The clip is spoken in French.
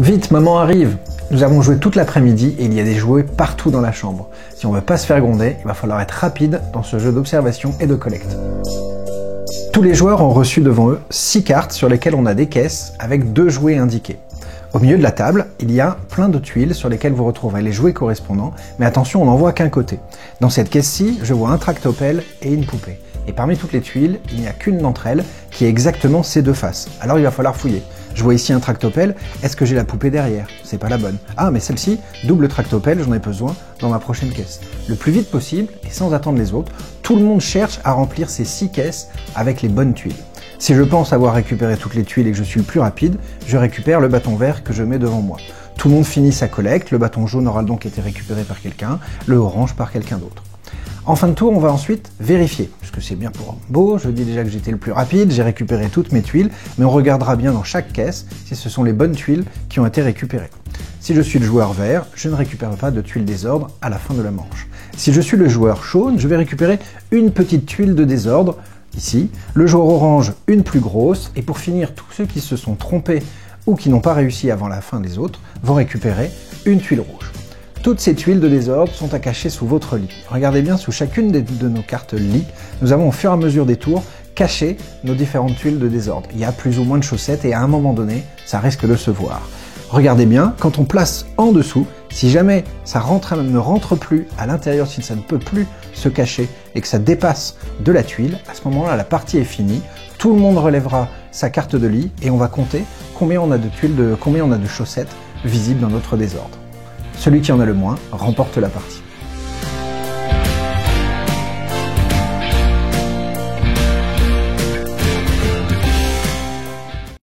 Vite, maman arrive! Nous avons joué toute l'après-midi et il y a des jouets partout dans la chambre. Si on veut pas se faire gronder, il va falloir être rapide dans ce jeu d'observation et de collecte. Tous les joueurs ont reçu devant eux 6 cartes sur lesquelles on a des caisses avec 2 jouets indiqués. Au milieu de la table, il y a plein de tuiles sur lesquelles vous retrouverez les jouets correspondants, mais attention, on n'en voit qu'un côté. Dans cette caisse-ci, je vois un tractopelle et une poupée. Et parmi toutes les tuiles, il n'y a qu'une d'entre elles qui est exactement ces 2 faces. Alors il va falloir fouiller. Je vois ici un tractopelle, est-ce que j'ai la poupée derrière? C'est pas la bonne. Ah, mais celle-ci, double tractopelle, j'en ai besoin dans ma prochaine caisse. Le plus vite possible, et sans attendre les autres, tout le monde cherche à remplir ces 6 caisses avec les bonnes tuiles. Si je pense avoir récupéré toutes les tuiles et que je suis le plus rapide, je récupère le bâton vert que je mets devant moi. Tout le monde finit sa collecte, le bâton jaune aura donc été récupéré par quelqu'un, le orange par quelqu'un d'autre. En fin de tour, on va ensuite vérifier, puisque c'est bien pour beau, je dis déjà que j'étais le plus rapide, j'ai récupéré toutes mes tuiles, mais on regardera bien dans chaque caisse si ce sont les bonnes tuiles qui ont été récupérées. Si je suis le joueur vert, je ne récupère pas de tuiles désordre à la fin de la manche. Si je suis le joueur jaune, je vais récupérer une petite tuile de désordre, ici, le joueur orange, une plus grosse, et pour finir, tous ceux qui se sont trompés ou qui n'ont pas réussi avant la fin des autres vont récupérer une tuile rouge. Toutes ces tuiles de désordre sont à cacher sous votre lit. Regardez bien, sous chacune de nos cartes lit, nous avons au fur et à mesure des tours caché nos différentes tuiles de désordre. Il y a plus ou moins de chaussettes et à un moment donné, ça risque de se voir. Regardez bien, quand on place en dessous, si jamais ça ne rentre plus à l'intérieur, si ça ne peut plus se cacher et que ça dépasse de la tuile, à ce moment-là, la partie est finie. Tout le monde relèvera sa carte de lit et on va compter combien on a de tuiles, combien on a de chaussettes visibles dans notre désordre. Celui qui en a le moins remporte la partie.